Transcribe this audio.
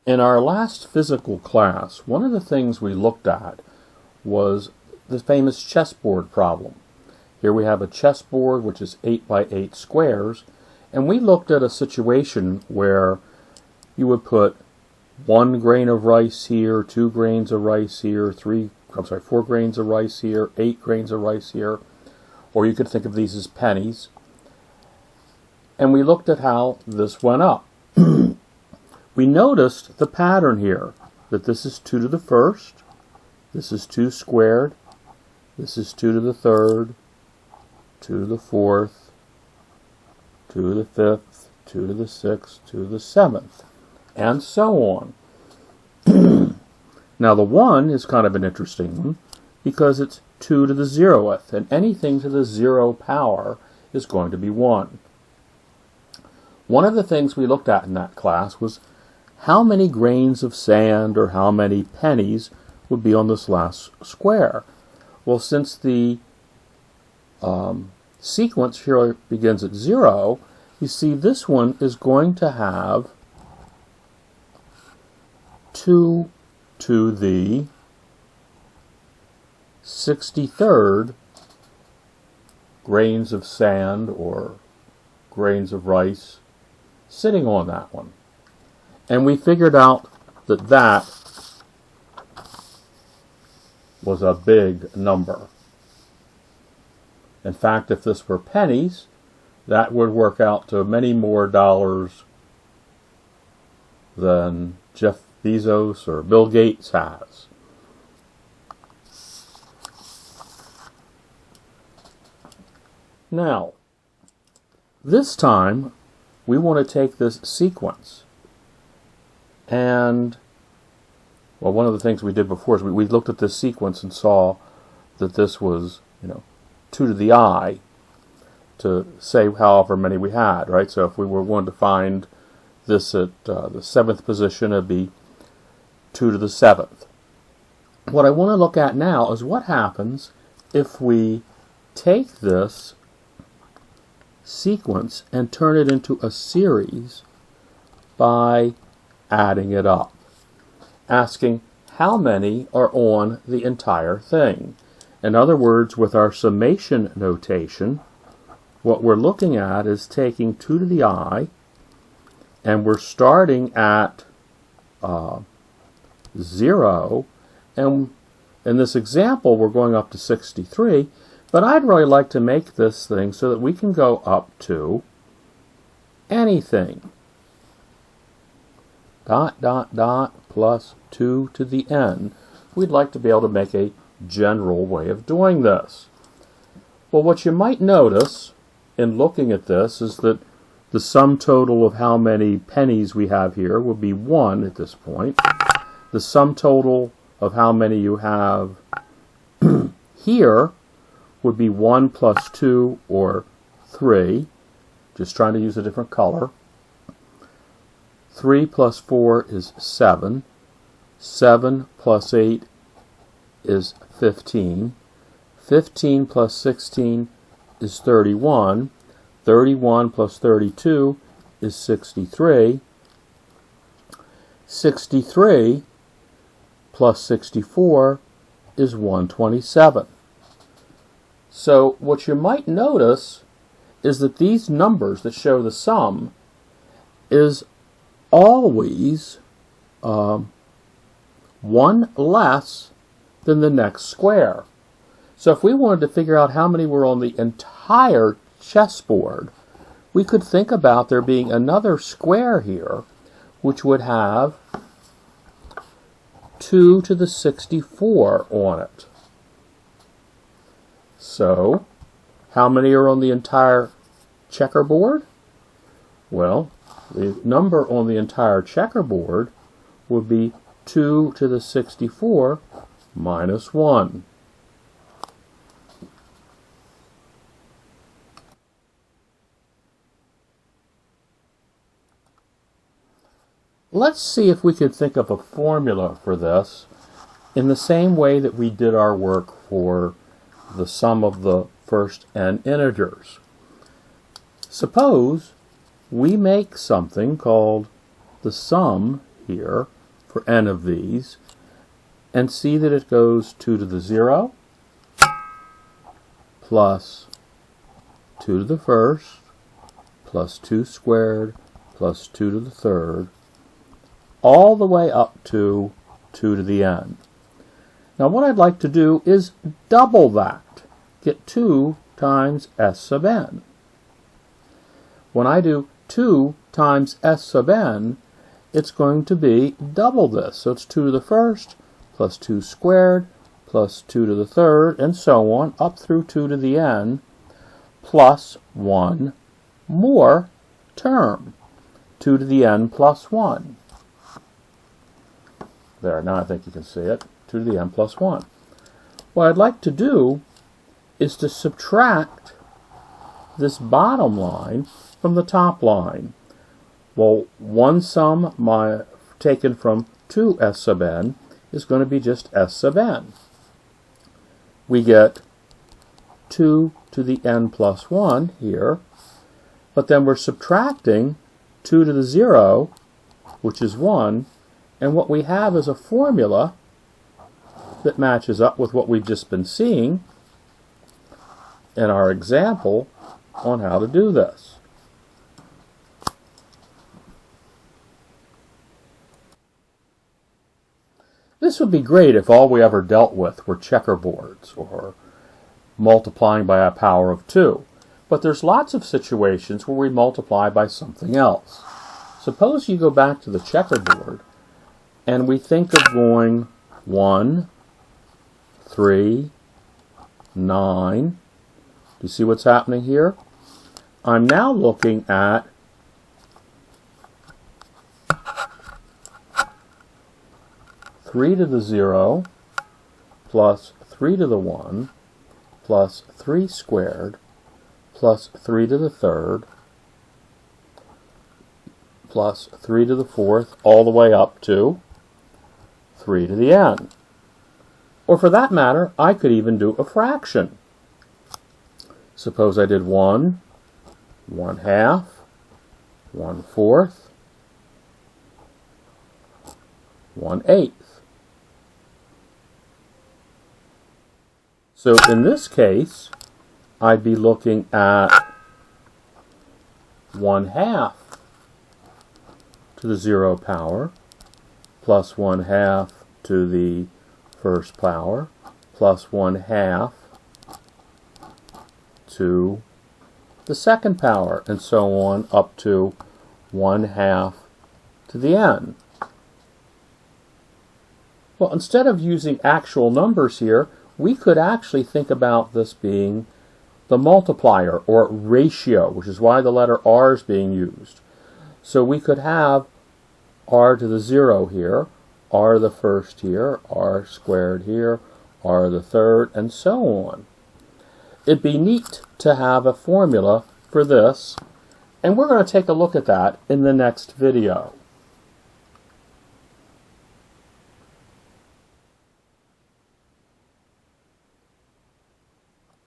In our last physical class, one of the things we looked at was the famous chessboard problem. Here we have a chessboard which is 8 by 8 squares, and we looked at a situation where you would put 1 grain of rice here, 2 grains of rice here, 4 grains of rice here, 8 grains of rice here, or you could think of these as pennies. And we looked at how this went up. We noticed the pattern here, that this is 2 to the first, this is 2 squared, this is 2 to the third, 2 to the fourth, 2 to the fifth, 2 to the sixth, 2 to the seventh, and so on. Now the 1 is kind of an interesting one because it's 2 to the 0th, and anything to the 0 power is going to be 1. One of the things we looked at in that class was how many grains of sand or how many pennies would be on this last square. Well, since the sequence here begins at 0, you see this one is going to have 2 to the 63rd grains of sand or grains of rice sitting on that one. And we figured out that that was a big number. In fact, if this were pennies, that would work out to many more dollars than Jeff Bezos or Bill Gates has. Now, this time, we want to take this sequence and, well, one of the things we did before is we looked at this sequence and saw that this was, 2 to the I to say however many we had, right? So if we were going to find this at the 7th position, it'd be 2 to the 7th. What I want to look at now is what happens if we take this sequence and turn it into a series by adding it up, asking how many are on the entire thing. In other words, with our summation notation, what we're looking at is taking 2 to the I, and we're starting at 0, and in this example we're going up to 63, but I'd really like to make this thing so that we can go up to anything. ... plus 2 to the n. We'd like to be able to make a general way of doing this. Well, what you might notice in looking at this is that the sum total of how many pennies we have here will be 1 at this point. The sum total of how many you have here would be 1 plus 2 or 3. Just trying to use a different color. 3 plus 4 is 7. 7 plus 8 is 15. 15 plus 16 is 31. 31 plus 32 is 63. 63 plus 64 is 127. So what you might notice is that these numbers that show the sum is always 1 less than the next square. So if we wanted to figure out how many were on the entire chessboard, we could think about there being another square here which would have 2 to the 64 on it. So, how many are on the entire checkerboard? Well, the number on the entire checkerboard would be 2 to the 64 minus 1. Let's see if we could think of a formula for this in the same way that we did our work for the sum of the first n integers. Suppose we make something called the sum here for n of these, and see that it goes 2 to the 0 plus 2 to the first plus 2 squared plus 2 to the third, all the way up to 2 to the n. Now what I'd like to do is double that, get 2 times s sub n. When I do 2 times s sub n, it's going to be double this. So it's 2 to the first plus 2 squared plus 2 to the third, and so on, up through 2 to the n, plus 1 more term, 2 to the n plus 1. There, now I think you can see it, 2 to the n plus 1. What I'd like to do is to subtract this bottom line from the top line. Well, one sum taken from 2s sub n is going to be just s sub n. We get 2 to the n plus 1 here, but then we're subtracting 2 to the 0, which is 1, and what we have is a formula that matches up with what we've just been seeing in our example on how to do this. This would be great if all we ever dealt with were checkerboards or multiplying by a power of 2. But there's lots of situations where we multiply by something else. Suppose you go back to the checkerboard and we think of going 1, 3, 9. Do you see what's happening here? I'm now looking at 3 to the 0 plus 3 to the 1 plus 3 squared plus 3 to the third plus 3 to the fourth, all the way up to 3 to the n. Or for that matter, I could even do a fraction. Suppose I did 1, 1/2, 1/4, 1/8. So in this case, I'd be looking at 1/2 to the 0 power plus 1/2 to the first power plus 1/2 to the second power, and so on up to 1/2 to the n. Well, instead of using actual numbers here, we could actually think about this being the multiplier or ratio, which is why the letter r is being used. So we could have r to the 0 here, r the first here, r squared here, r the third, and so on. It'd be neat to have a formula for this, and we're going to take a look at that in the next video.